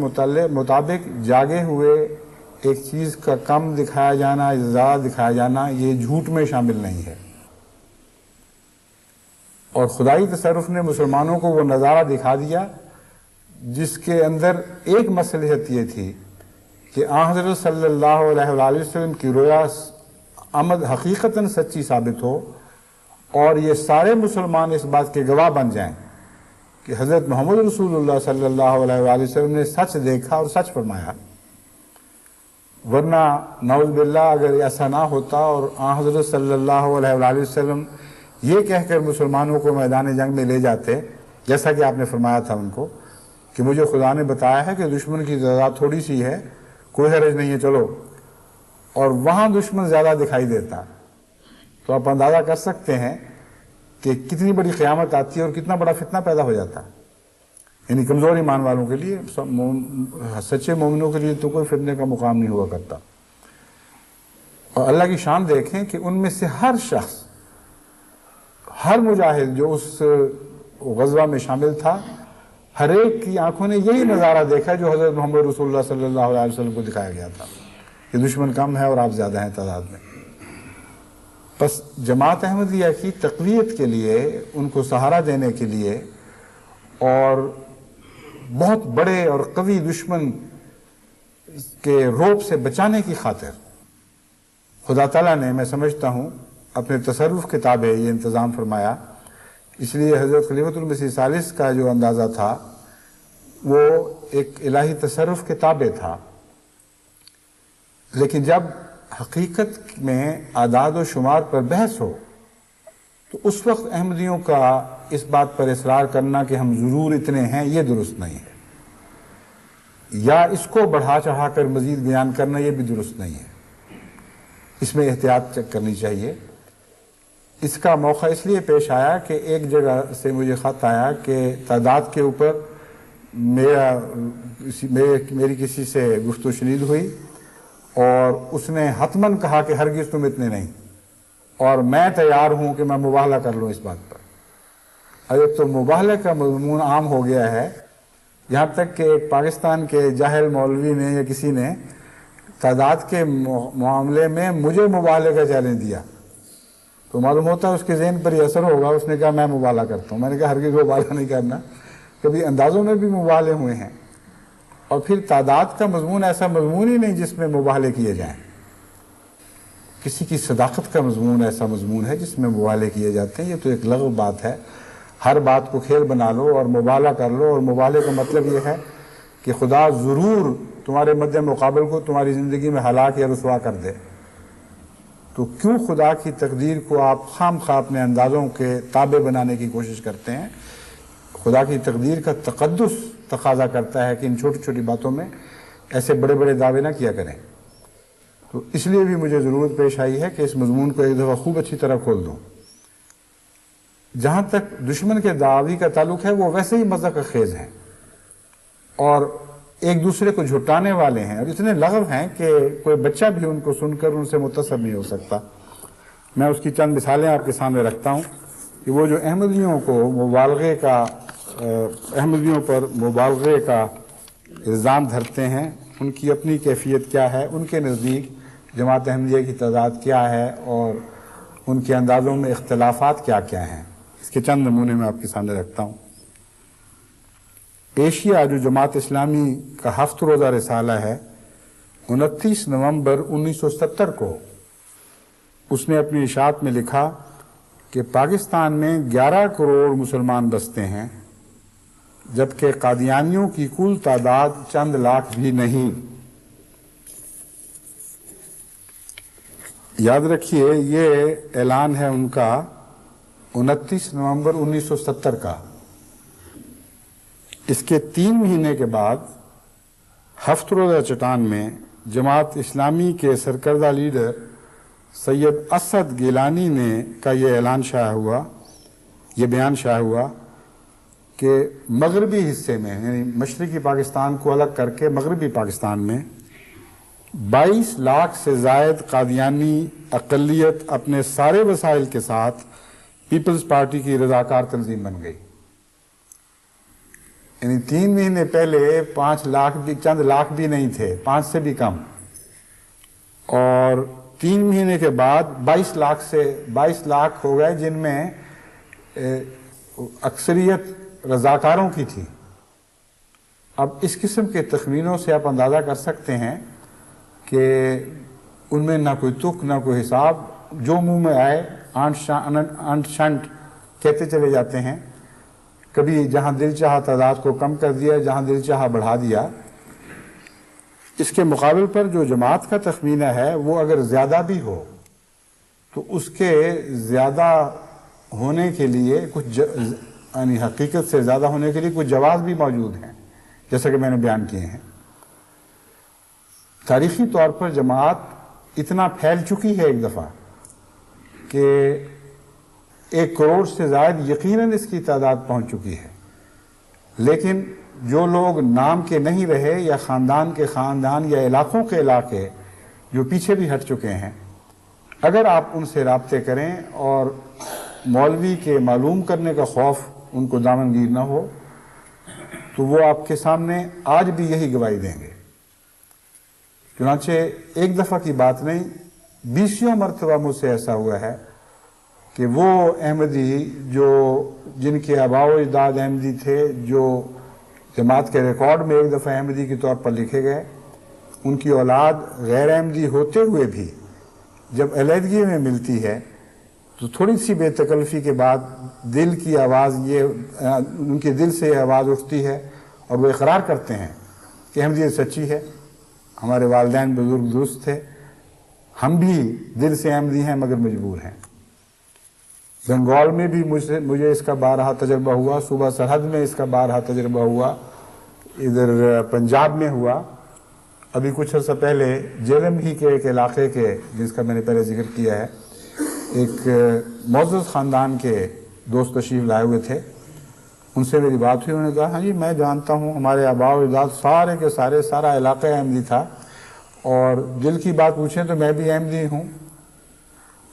مطابق جاگے ہوئے ایک چیز کا کم دکھایا جانا، زیادہ دکھایا جانا، یہ جھوٹ میں شامل نہیں ہے۔ اور خدائی تصرف نے مسلمانوں کو وہ نظارہ دکھا دیا جس کے اندر ایک مصلحت یہ تھی کہ حضرت صلی اللہ علیہ وآلہ وسلم کی رویا آمد حقیقتاً سچی ثابت ہو، اور یہ سارے مسلمان اس بات کے گواہ بن جائیں کہ حضرت محمد رسول اللہ صلی اللہ علیہ وآلہ وسلم نے سچ دیکھا اور سچ فرمایا۔ ورنہ نعوذ باللہ اگر ایسا نہ ہوتا اور آن حضرت صلی اللہ علیہ وآلہ وسلم یہ کہہ کر مسلمانوں کو میدان جنگ میں لے جاتے، جیسا کہ آپ نے فرمایا تھا ان کو کہ مجھے خدا نے بتایا ہے کہ دشمن کی تعداد تھوڑی سی ہے، کوئی حرج نہیں ہے، چلو، اور وہاں دشمن زیادہ دکھائی دیتا، تو آپ اندازہ کر سکتے ہیں کہ کتنی بڑی قیامت آتی ہے اور کتنا بڑا فتنہ پیدا ہو جاتا ہے۔ یعنی کمزور ایمان والوں کے لیے، سچے مومنوں کے لیے تو کوئی فتنے کا مقام نہیں ہوا کرتا۔ اور اللہ کی شان دیکھیں کہ ان میں سے ہر شخص، ہر مجاہد جو اس غزوہ میں شامل تھا، ہر ایک کی آنکھوں نے یہی نظارہ دیکھا جو حضرت محمد رسول اللہ صلی اللہ علیہ وسلم کو دکھایا گیا تھا کہ دشمن کم ہے اور آپ زیادہ ہیں تعداد میں۔ بس جماعت احمدیہ کی تقویت کے لیے، ان کو سہارا دینے کے لیے اور بہت بڑے اور قوی دشمن کے روب سے بچانے کی خاطر خدا تعالیٰ نے، میں سمجھتا ہوں، اپنے تصرف کے تابع یہ انتظام فرمایا۔ اس لیے حضرت خلیفۃ المسیح ثالث کا جو اندازہ تھا وہ ایک الہی تصرف کے تابع تھا، لیکن جب حقیقت میں اعداد و شمار پر بحث ہو تو اس وقت احمدیوں کا اس بات پر اصرار کرنا کہ ہم ضرور اتنے ہیں، یہ درست نہیں ہے، یا اس کو بڑھا چڑھا کر مزید بیان کرنا، یہ بھی درست نہیں ہے۔ اس میں احتیاط کرنی چاہیے۔ اس کا موقع اس لیے پیش آیا کہ ایک جگہ سے مجھے خط آیا کہ تعداد کے اوپر میری کسی سے گفت و شنید ہوئی اور اس نے حتماً کہا کہ ہرگز تم اتنے نہیں، اور میں تیار ہوں کہ میں مباہلہ کر لوں اس بات پر۔ اگر تو مباہلے کا مضمون عام ہو گیا ہے، یہاں تک کہ ایک پاکستان کے جاہل مولوی نے یا کسی نے تعداد کے معاملے میں مجھے مباہلے کا چیلنج دیا، تو معلوم ہوتا ہے اس کے ذہن پر یہ اثر ہوگا۔ اس نے کہا میں مباہلہ کرتا ہوں، میں نے کہا ہرگز مباہلہ نہیں کرنا، کبھی اندازوں میں بھی مباہلے ہوئے ہیں، اور پھر تعداد کا مضمون ایسا مضمون ہی نہیں جس میں مباہلے کیے جائیں۔ کسی کی صداقت کا مضمون ایسا مضمون ہے جس میں مباہلے کیے جاتے ہیں، یہ تو ایک لغو بات ہے۔ ہر بات کو کھیل بنا لو اور مباہلہ کر لو، اور مباہلے کا مطلب یہ ہے کہ خدا ضرور تمہارے مد مقابل کو تمہاری زندگی میں ہلاک یا رسوا کر دے۔ تو کیوں خدا کی تقدیر کو آپ خام خواہ اپنے اندازوں کے تابع بنانے کی کوشش کرتے ہیں؟ خدا کی تقدیر کا تقدس تقاضا کرتا ہے کہ ان چھوٹی چھوٹی باتوں میں ایسے بڑے بڑے دعوے نہ کیا کریں۔ تو اس لیے بھی مجھے ضرورت پیش آئی ہے کہ اس مضمون کو ایک دفعہ خوب اچھی طرح کھول دوں۔ جہاں تک دشمن کے دعوی کا تعلق ہے، وہ ویسے ہی مذاق خیز ہیں اور ایک دوسرے کو جھٹانے والے ہیں، اور اتنے لغو ہیں کہ کوئی بچہ بھی ان کو سن کر ان سے متصر نہیں ہو سکتا۔ میں اس کی چند مثالیں آپ کے سامنے رکھتا ہوں کہ وہ جو احمدیوں پر مبالغے کا الزام دھرتے ہیں، ان کی اپنی کیفیت کیا ہے، ان کے نزدیک جماعت احمدیہ کی تعداد کیا ہے اور ان کے اندازوں میں اختلافات کیا کیا ہیں۔ اس کے چند نمونے میں آپ کے سامنے رکھتا ہوں۔ ایشیا جو جماعت اسلامی کا 7 روزہ رسالہ ہے، 29 نومبر 1970 کو اس نے اپنی اشاعت میں لکھا کہ پاکستان میں 11 کروڑ مسلمان بستے ہیں، جبکہ قادیانیوں کی کل تعداد چند لاکھ بھی نہیں۔ یاد رکھیے یہ اعلان ہے ان کا 29 نومبر 1970 کا۔ اس کے 3 مہینے کے بعد 7 روزہ چٹان میں جماعت اسلامی کے سرکردہ لیڈر سید اسد گیلانی کا یہ اعلان شائع ہوا، یہ بیان شائع ہوا کہ مغربی حصے میں، یعنی مشرقی پاکستان کو الگ کر کے مغربی پاکستان میں 22 لاکھ سے زائد قادیانی اقلیت اپنے سارے وسائل کے ساتھ پیپلز پارٹی کی رضاکار تنظیم بن گئی۔ یعنی 3 مہینے پہلے 5 لاکھ بھی، چند لاکھ بھی نہیں تھے، 5 سے بھی کم، اور 3 مہینے کے بعد 22 لاکھ ہو گئے، جن میں اکثریت رضاکاروں کی تھی۔ اب اس قسم کے تخمینوں سے آپ اندازہ کر سکتے ہیں کہ ان میں نہ کوئی تک نہ کوئی حساب، جو منہ میں آئے انٹ شنٹ کہتے چلے جاتے ہیں۔ کبھی جہاں دل چاہا تعداد کو کم کر دیا، جہاں دل چاہا بڑھا دیا۔ اس کے مقابل پر جو جماعت کا تخمینہ ہے وہ اگر زیادہ بھی ہو تو اس کے زیادہ ہونے کے لیے کچھ یعنی حقیقت سے زیادہ ہونے کے لیے کچھ جواز بھی موجود ہیں، جیسا کہ میں نے بیان کیے ہیں۔ تاریخی طور پر جماعت اتنا پھیل چکی ہے ایک دفعہ کہ 1 کروڑ سے زائد یقیناً اس کی تعداد پہنچ چکی ہے، لیکن جو لوگ نام کے نہیں رہے یا خاندان کے خاندان یا علاقوں کے علاقے جو پیچھے بھی ہٹ چکے ہیں، اگر آپ ان سے رابطے کریں اور مولوی کے معلوم کرنے کا خوف ان کو دامنگیر نہ ہو تو وہ آپ کے سامنے آج بھی یہی گواہی دیں گے۔ چنانچہ ایک دفعہ کی بات نہیں، 20 مرتبہ مجھ سے ایسا ہوا ہے کہ وہ احمدی جن کے آباء و اجداد احمدی تھے، جو جماعت کے ریکارڈ میں ایک دفعہ احمدی کے طور پر لکھے گئے، ان کی اولاد غیر احمدی ہوتے ہوئے بھی جب علیحدگی میں ملتی ہے تو تھوڑی سی بے تکلفی کے بعد دل کی آواز ان کے دل سے یہ آواز اٹھتی ہے اور وہ اقرار کرتے ہیں کہ احمدیت سچی ہے، ہمارے والدین بزرگ درست تھے، ہم بھی دل سے احمدی ہیں مگر مجبور ہیں۔ بنگال میں بھی مجھے اس کا بارہا تجربہ ہوا، صوبہ سرحد میں اس کا بارہا تجربہ ہوا، ادھر پنجاب میں ہوا۔ ابھی کچھ عرصہ پہلے جیلم ہی کے ایک علاقے کے، جس کا میں نے پہلے ذکر کیا ہے، ایک معزز خاندان کے دوست تشریف لائے ہوئے تھے، ان سے میری بات ہوئی، انہوں نے کہا ہاں جی میں جانتا ہوں، ہمارے آباء و اجداد سارے کے سارا علاقہ احمدی تھا، اور دل کی بات پوچھیں تو میں بھی احمدی ہوں،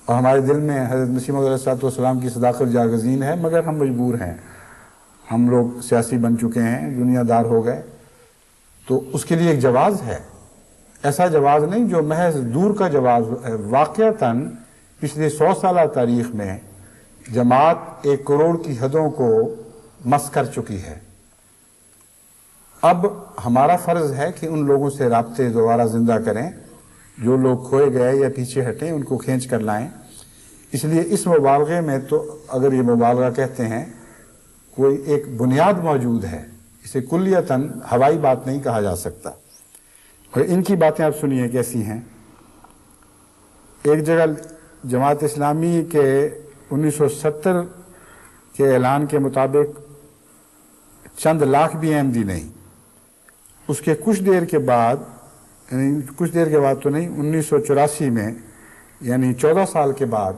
اور ہمارے دل میں حضرت مسیح موعود علیہ السلام کی صداقت جاگزین ہے، مگر ہم مجبور ہیں، ہم لوگ سیاسی بن چکے ہیں، دنیا دار ہو گئے۔ تو اس کے لیے ایک جواز ہے، ایسا جواز نہیں جو محض دور کا جواز ہے۔ واقعتاً پچھلے 100 سالہ تاریخ میں جماعت 1 کروڑ کی حدوں کو مس کر چکی ہے۔ اب ہمارا فرض ہے کہ ان لوگوں سے رابطے دوبارہ زندہ کریں، جو لوگ کھوئے گئے یا پیچھے ہٹیں ان کو کھینچ کر لائیں۔ اس لیے اس مبالغے میں تو، اگر یہ مبالغہ کہتے ہیں، کوئی ایک بنیاد موجود ہے، اسے کلیتاً ہوائی بات نہیں کہا جا سکتا۔ اور ان کی باتیں آپ سنیے کیسی ہیں۔ ایک جگہ جماعت اسلامی کے 1970 کے اعلان کے مطابق چند لاکھ بھی احمدی نہیں، اس کے کچھ دیر کے بعد تو نہیں، 1984 میں یعنی 14 سال کے بعد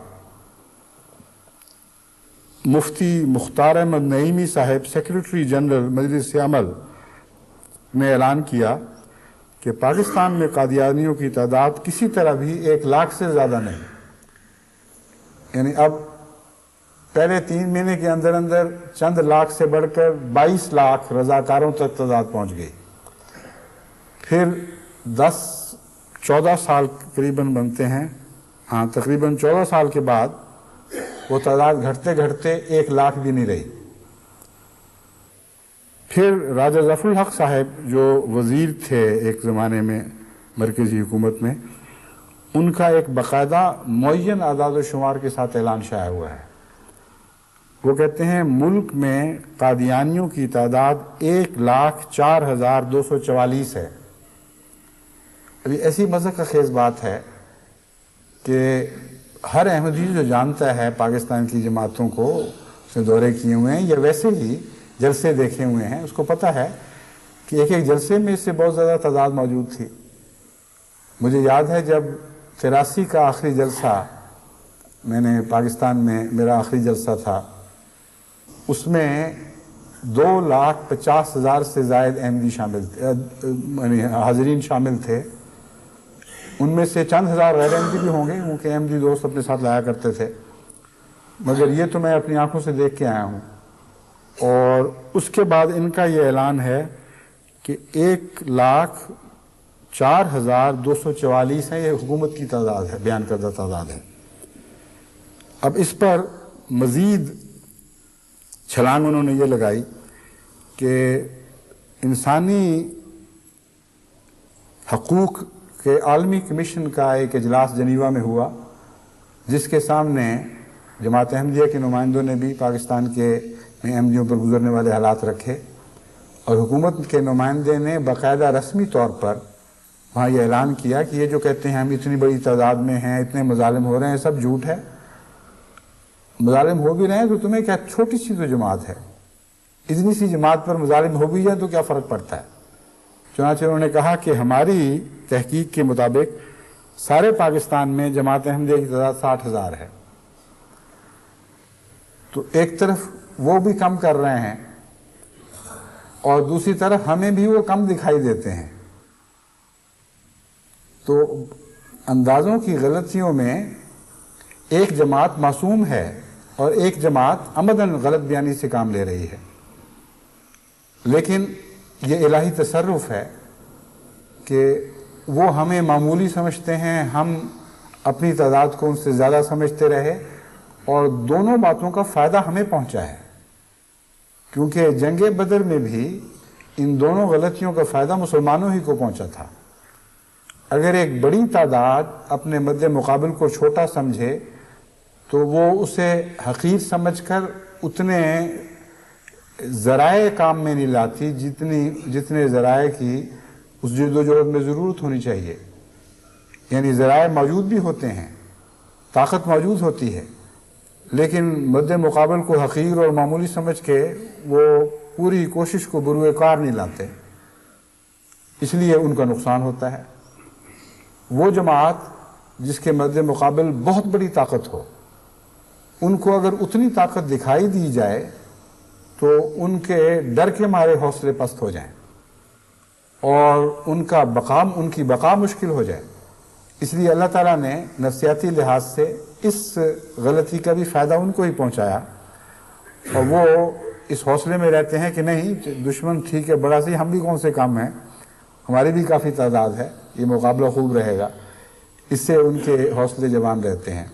مفتی مختار احمد نعیمی صاحب سیکریٹری جنرل مجلس عمل نے اعلان کیا کہ پاکستان میں قادیانیوں کی تعداد کسی طرح بھی 1 لاکھ سے زیادہ نہیں، یعنی اب پہلے 3 مہینے کے اندر چند لاکھ سے بڑھ کر 22 لاکھ رضاکاروں تک تعداد پہنچ گئی۔ پھر 14 سال قریباً بنتے ہیں، تقریباً 14 سال کے بعد وہ تعداد گھٹتے گھٹتے 1 لاکھ بھی نہیں رہی۔ پھر راجہ ظفر الحق صاحب جو وزیر تھے ایک زمانے میں مرکزی حکومت میں، ان کا ایک باقاعدہ معین اعداد و شمار کے ساتھ اعلان شائع ہوا ہے۔ وہ کہتے ہیں ملک میں قادیانیوں کی تعداد 1,04,244 ہے۔ ابھی ایسی مذہب کا خیز بات ہے کہ ہر احمدی جو جانتا ہے پاکستان کی جماعتوں کو، اس نے دورے کیے ہوئے ہیں یا ویسے ہی جلسے دیکھے ہوئے ہیں، اس کو پتہ ہے کہ ایک جلسے میں اس سے بہت زیادہ تعداد موجود تھی۔ مجھے یاد ہے جب 83 کا آخری جلسہ میں نے پاکستان میں، میرا آخری جلسہ تھا، اس میں 2,50,000 سے زائد احمدی شامل تھے، یعنی حاضرین شامل تھے۔ ان میں سے چند ہزار غیر احمدی بھی ہوں گے، کیونکہ احمدی دوست اپنے ساتھ لایا کرتے تھے، مگر یہ تو میں اپنی آنکھوں سے دیکھ کے آیا ہوں۔ اور اس کے بعد ان کا یہ اعلان ہے کہ 1,04,244 ہے، یہ حکومت کی تعداد ہے، بیان کردہ تعداد ہے۔ اب اس پر مزید چھلانگ انہوں نے یہ لگائی کہ انسانی حقوق کے عالمی کمیشن کا ایک اجلاس جنیوا میں ہوا، جس کے سامنے جماعت احمدیہ کے نمائندوں نے بھی پاکستان کے احمدیوں پر گزرنے والے حالات رکھے، اور حکومت کے نمائندے نے باقاعدہ رسمی طور پر وہاں یہ اعلان کیا کہ یہ جو کہتے ہیں ہم اتنی بڑی تعداد میں ہیں، اتنے مظالم ہو رہے ہیں، سب جھوٹ ہے۔ مظالم ہو بھی رہے ہیں تو تمہیں کیا چھوٹی سی تو جماعت ہے، اتنی سی جماعت پر مظالم ہو بھی جائیں تو کیا فرق پڑتا ہے؟ چنانچہ انہوں نے کہا کہ ہماری تحقیق کے مطابق سارے پاکستان میں جماعت احمدیہ کی تعداد 60,000 ہے۔ تو ایک طرف وہ بھی کم کر رہے ہیں اور دوسری طرف ہمیں بھی وہ کم دکھائی دیتے ہیں۔ تو اندازوں کی غلطیوں میں ایک جماعت معصوم ہے اور ایک جماعت عمداً غلط بیانی سے کام لے رہی ہے، لیکن یہ الہی تصرف ہے کہ وہ ہمیں معمولی سمجھتے ہیں، ہم اپنی تعداد کو ان سے زیادہ سمجھتے رہے، اور دونوں باتوں کا فائدہ ہمیں پہنچا ہے، کیونکہ جنگ بدر میں بھی ان دونوں غلطیوں کا فائدہ مسلمانوں ہی کو پہنچا تھا۔ اگر ایک بڑی تعداد اپنے مد مقابل کو چھوٹا سمجھے تو وہ اسے حقیر سمجھ کر اتنے ذرائع کام میں نہیں لاتی جتنے ذرائع کی اس جد و جہد میں ضرورت ہونی چاہیے۔ یعنی ذرائع موجود بھی ہوتے ہیں، طاقت موجود ہوتی ہے، لیکن مد مقابل کو حقیر اور معمولی سمجھ کے وہ پوری کوشش کو بروئے کار نہیں لاتے، اس لیے ان کا نقصان ہوتا ہے۔ وہ جماعت جس کے مد مقابل بہت بڑی طاقت ہو، ان کو اگر اتنی طاقت دکھائی دی جائے تو ان کے ڈر کے مارے حوصلے پست ہو جائیں اور ان کی بقا مشکل ہو جائے۔ اس لیے اللہ تعالیٰ نے نفسیاتی لحاظ سے اس غلطی کا بھی فائدہ ان کو ہی پہنچایا، اور وہ اس حوصلے میں رہتے ہیں کہ نہیں دشمن ٹھیک ہے بڑا سی، ہم بھی کون سے کم ہیں، ہماری بھی کافی تعداد ہے، یہ مقابلہ خوب رہے گا، اس سے ان کے حوصلے جوان رہتے ہیں۔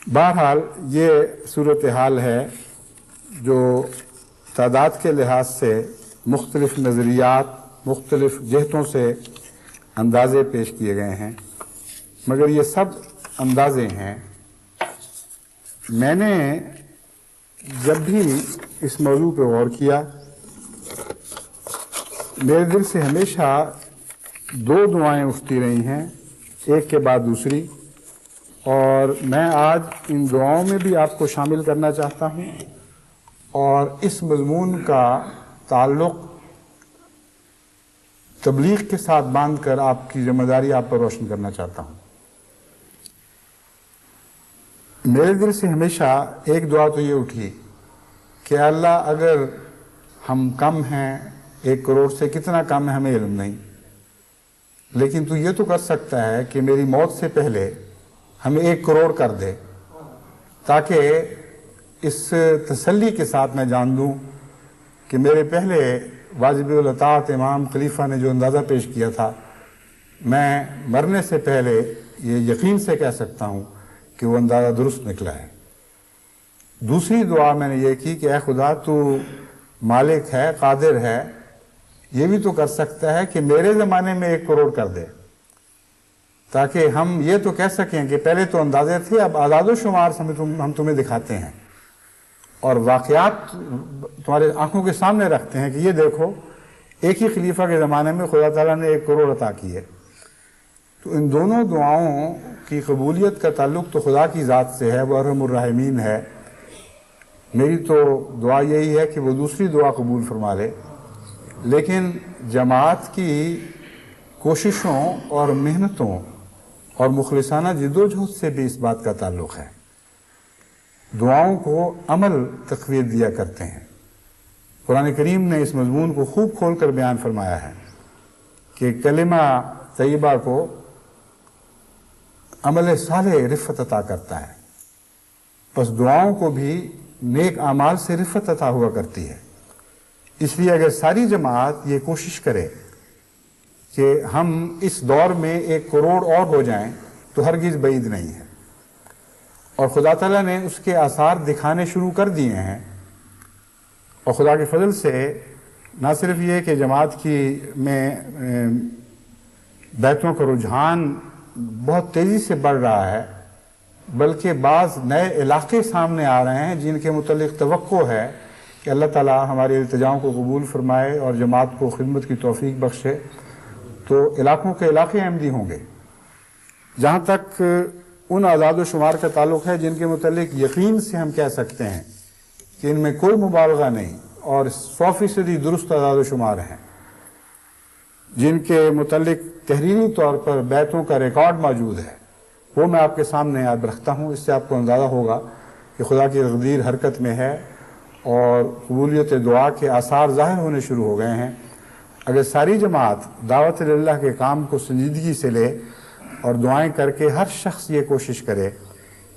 بہرحال یہ صورتحال ہے جو تعداد کے لحاظ سے مختلف نظریات، مختلف جہتوں سے اندازے پیش کیے گئے ہیں، مگر یہ سب اندازے ہیں۔ میں نے جب بھی اس موضوع پہ غور کیا، میرے دل سے ہمیشہ دو دعائیں اٹھتی رہی ہیں، ایک کے بعد دوسری، اور میں آج ان دعاؤں میں بھی آپ کو شامل کرنا چاہتا ہوں اور اس مضمون کا تعلق تبلیغ کے ساتھ باندھ کر آپ کی ذمہ داری آپ پر روشن کرنا چاہتا ہوں۔ میرے دل سے ہمیشہ ایک دعا تو یہ اٹھی کہ اللہ اگر ہم کم ہیں، 1 کروڑ سے کتنا کم ہے ہمیں علم نہیں، لیکن تو یہ تو کر سکتا ہے کہ میری موت سے پہلے ہمیں 1 کروڑ کر دے، تاکہ اس تسلی کے ساتھ میں جان دوں کہ میرے پہلے واجب الاطاعت امام خلیفہ نے جو اندازہ پیش کیا تھا، میں مرنے سے پہلے یہ یقین سے کہہ سکتا ہوں کہ وہ اندازہ درست نکلا ہے۔ دوسری دعا میں نے یہ کی کہ اے خدا تو مالک ہے، قادر ہے، یہ بھی تو کر سکتا ہے کہ میرے زمانے میں 1 کروڑ کر دے، تاکہ ہم یہ تو کہہ سکیں کہ پہلے تو اندازے تھے، اب اعداد و شمار ہم تمہیں دکھاتے ہیں اور واقعات تمہارے آنکھوں کے سامنے رکھتے ہیں کہ یہ دیکھو ایک ہی خلیفہ کے زمانے میں خدا تعالیٰ نے 1 کروڑ عطا کی ہے۔ تو ان دونوں دعاؤں کی قبولیت کا تعلق تو خدا کی ذات سے ہے، وہ ارحم الراحمین ہے۔ میری تو دعا یہی ہے کہ وہ دوسری دعا قبول فرما لے، لیکن جماعت کی کوششوں اور محنتوں اور مخلصانہ جد و جہد سے بھی اس بات کا تعلق ہے۔ دعاؤں کو عمل تقویت دیا کرتے ہیں۔ قرآن کریم نے اس مضمون کو خوب کھول کر بیان فرمایا ہے کہ کلمہ طیبہ کو عمل صالح رفت عطا کرتا ہے، پس دعاؤں کو بھی نیک اعمال سے رفت عطا ہوا کرتی ہے۔ اس لیے اگر ساری جماعت یہ کوشش کرے کہ ہم اس دور میں 1 کروڑ اور ہو جائیں تو ہرگز بعید نہیں ہے، اور خدا تعالیٰ نے اس کے آثار دکھانے شروع کر دیے ہیں، اور خدا کے فضل سے نہ صرف یہ کہ جماعت کی میں بیعتوں کا رجحان بہت تیزی سے بڑھ رہا ہے، بلکہ بعض نئے علاقے سامنے آ رہے ہیں جن کے متعلق توقع ہے کہ اللہ تعالیٰ ہماری التجاؤں کو قبول فرمائے اور جماعت کو خدمت کی توفیق بخشے، تو علاقوں کے علاقے احمدی ہوں گے۔ جہاں تک ان اعداد و شمار کا تعلق ہے جن کے متعلق یقین سے ہم کہہ سکتے ہیں کہ ان میں کوئی مبالغہ نہیں اور 100% درست اعداد و شمار ہیں، جن کے متعلق تحریری طور پر بیعتوں کا ریکارڈ موجود ہے، وہ میں آپ کے سامنے یاد رکھتا ہوں۔ اس سے آپ کو اندازہ ہوگا کہ خدا کی تقدیر حرکت میں ہے اور قبولیت دعا کے آثار ظاہر ہونے شروع ہو گئے ہیں۔ اگر ساری جماعت دعوت اللہ کے کام کو سنجیدگی سے لے اور دعائیں کر کے ہر شخص یہ کوشش کرے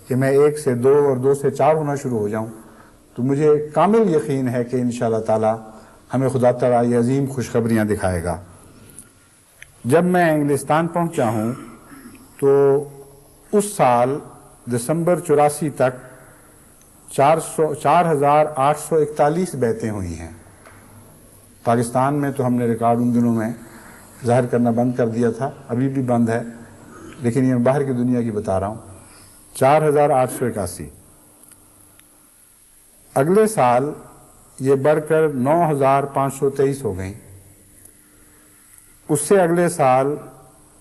کہ میں 1 سے 2 اور 2 سے 4 ہونا شروع ہو جاؤں، تو مجھے کامل یقین ہے کہ انشاءاللہ تعالی ہمیں خدا تعالی یہ عظیم خوشخبریاں دکھائے گا۔ جب میں انگلستان پہنچا ہوں تو اس سال دسمبر 84 تک 4841 بیعتیں ہوئی ہیں۔ پاکستان میں تو ہم نے ریکارڈ ان دنوں میں ظاہر کرنا بند کر دیا تھا، ابھی بھی بند ہے، لیکن یہ باہر کی دنیا کی بتا رہا ہوں۔ 4881 اگلے سال یہ بڑھ کر 9523 ہو گئیں، اس سے اگلے سال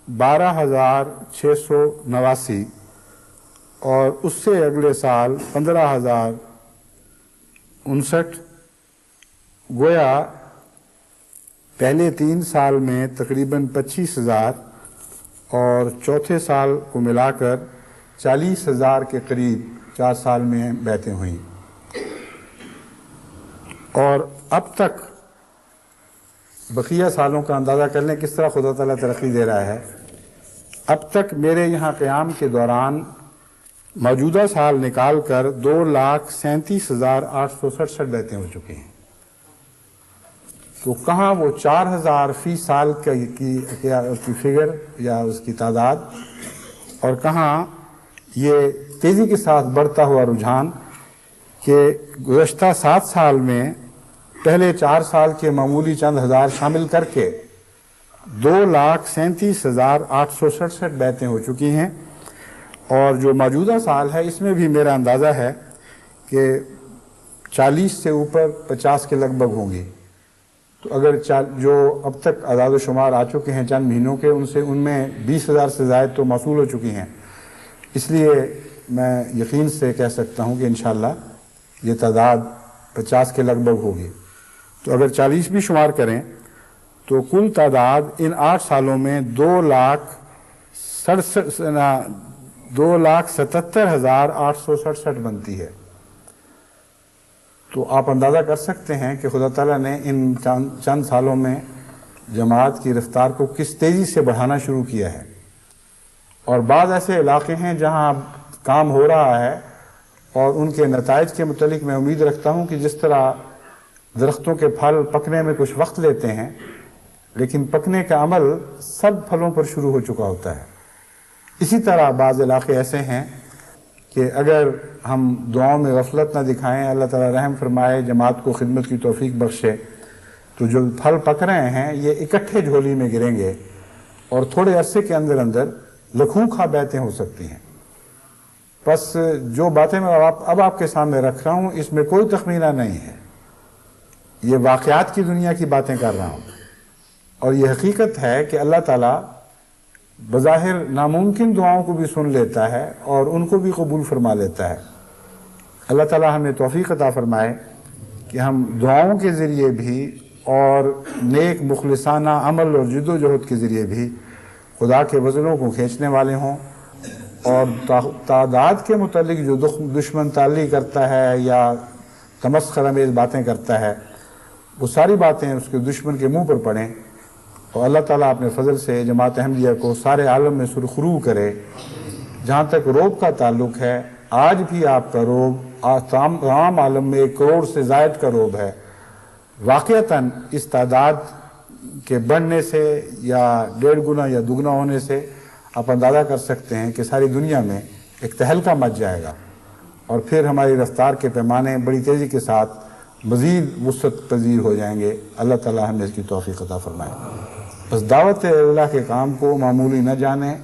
12689 اور اس سے اگلے سال 15059۔ گویا پہلے 3 سال میں تقریباً 25,000 اور چوتھے سال کو ملا کر 40,000 کے قریب 4 سال میں بیعتیں ہوئیں۔ اور اب تک بقیہ سالوں کا اندازہ کر لیں کس طرح خدا تعالیٰ ترقی دے رہا ہے۔ اب تک میرے یہاں قیام کے دوران موجودہ سال نکال کر 2,37,867 بیعتیں ہو چکی ہیں۔ تو کہاں وہ 4,000 فی سال کی فگر یا اس کی تعداد، اور کہاں یہ تیزی کے ساتھ بڑھتا ہوا رجحان کہ گزشتہ 7 سال میں پہلے 4 سال کے معمولی چند ہزار شامل کر کے 2,37,867 بیعتیں ہو چکی ہیں، اور جو موجودہ سال ہے اس میں بھی میرا اندازہ ہے کہ 40 سے اوپر 50 کے لگ بھگ ہوں گی۔ تو اگر جو اب تک اعداد و شمار آ چکے ہیں چند مہینوں کے، ان میں 20,000 سے زائد تو موصول ہو چکی ہیں، اس لیے میں یقین سے کہہ سکتا ہوں کہ انشاءاللہ یہ تعداد 50 کے لگ بھگ ہوگی۔ تو اگر 40 بھی شمار کریں تو کل تعداد ان 8 سالوں میں 2,77,867 بنتی ہے۔ تو آپ اندازہ کر سکتے ہیں کہ خدا تعالیٰ نے ان چند سالوں میں جماعت کی رفتار کو کس تیزی سے بڑھانا شروع کیا ہے۔ اور بعض ایسے علاقے ہیں جہاں کام ہو رہا ہے اور ان کے نتائج کے متعلق میں امید رکھتا ہوں کہ جس طرح درختوں کے پھل پکنے میں کچھ وقت لیتے ہیں، لیکن پکنے کا عمل سب پھلوں پر شروع ہو چکا ہوتا ہے، اسی طرح بعض علاقے ایسے ہیں کہ اگر ہم دعاؤں میں غفلت نہ دکھائیں، اللہ تعالیٰ رحم فرمائے، جماعت کو خدمت کی توفیق بخشے، تو جو پھل پک رہے ہیں یہ اکٹھے جھولی میں گریں گے اور تھوڑے عرصے کے اندر اندر لکھوں کھا بیعتیں ہو سکتی ہیں۔ بس جو باتیں میں اب آپ کے سامنے رکھ رہا ہوں اس میں کوئی تخمینہ نہیں ہے، یہ واقعات کی دنیا کی باتیں کر رہا ہوں، اور یہ حقیقت ہے کہ اللہ تعالیٰ بظاہر ناممکن دعاؤں کو بھی سن لیتا ہے اور ان کو بھی قبول فرما لیتا ہے۔ اللہ تعالیٰ ہمیں توفیق عطا فرمائے کہ ہم دعاؤں کے ذریعے بھی اور نیک مخلصانہ عمل اور جد و جہد کے ذریعے بھی خدا کے وزنوں کو کھینچنے والے ہوں، اور تعداد کے متعلق جو دشمن تعلی کرتا ہے یا تمسخر امیز باتیں کرتا ہے، وہ ساری باتیں اس کے دشمن کے منہ پر پڑیں، اور اللہ تعالیٰ اپنے فضل سے جماعت احمدیہ کو سارے عالم میں سرخرو کرے۔ جہاں تک روب کا تعلق ہے، آج بھی آپ کا روب تمام عالم میں 1 کروڑ سے زائد کا روب ہے۔ واقعتاً اس تعداد کے بڑھنے سے یا 1.5 گنا یا 2 گنا ہونے سے آپ اندازہ کر سکتے ہیں کہ ساری دنیا میں ایک تہلکہ مچ جائے گا، اور پھر ہماری رفتار کے پیمانے بڑی تیزی کے ساتھ مزید وسعت پذیر ہو جائیں گے۔ اللہ تعالیٰ ہمیں اس کی توفیق عطا فرمائے۔ بس دعوت اللہ کے کام کو معمولی نہ جانیں۔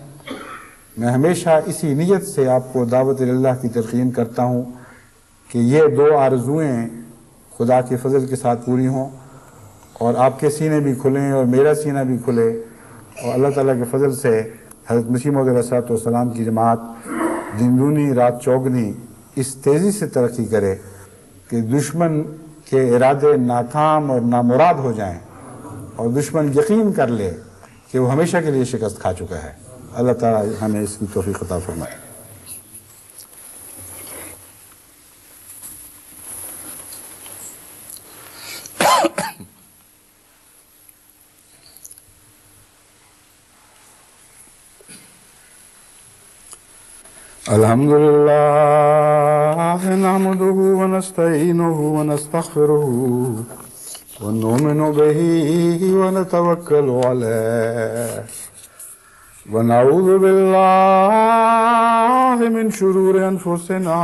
میں ہمیشہ اسی نیت سے آپ کو دعوت اللہ کی تلقین کرتا ہوں کہ یہ 2 آرزوئیں خدا کے فضل کے ساتھ پوری ہوں، اور آپ کے سینے بھی کھلیں اور میرا سینہ بھی کھلے، اور اللہ تعالیٰ کے فضل سے حضرت مسیح موعود علیہ الصلوۃ والسلام کی جماعت دن دونی رات چوگنی اس تیزی سے ترقی کرے کہ دشمن کے ارادے ناکام اور نامراد ہو جائیں اور دشمن یقین کر لے کہ وہ ہمیشہ کے لیے شکست کھا چکا ہے۔ اللہ تعالیٰ ہمیں اس کی توفیق عطا فرمائے۔ الحمد لله نحمده ونستعينه ونستغفره ونؤمن به ونتوكل عليه ونعوذ بالله من شرور أنفسنا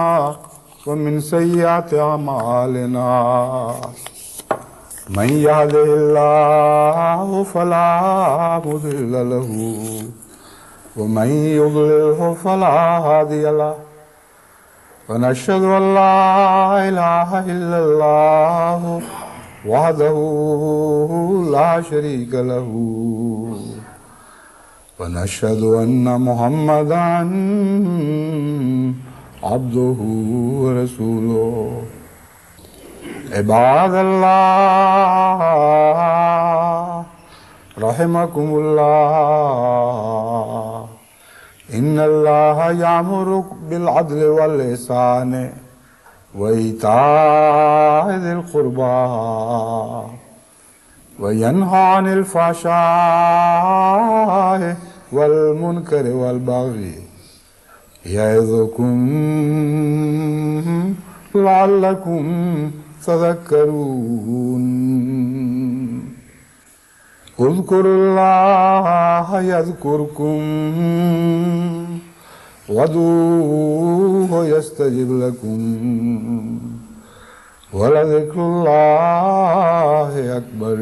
ومن سيئات أعمالنا من يهده الله فلا مضل له ومن يضلله فلا هادي له ونشهد أن لا إله إلا الله وحده لا شريك له ونشهد أن محمدا عبده ورسوله عباد الله رحمكم الله إن الله يأمر بالعدل والإحسان وإيتاء ذي القربى وينهى عن الفحشاء والمنكر والبغي يعظكم لعلكم تذكرون اذكروا الله يذكركم وادعوه يستجب لكم ولذكر الله أكبر.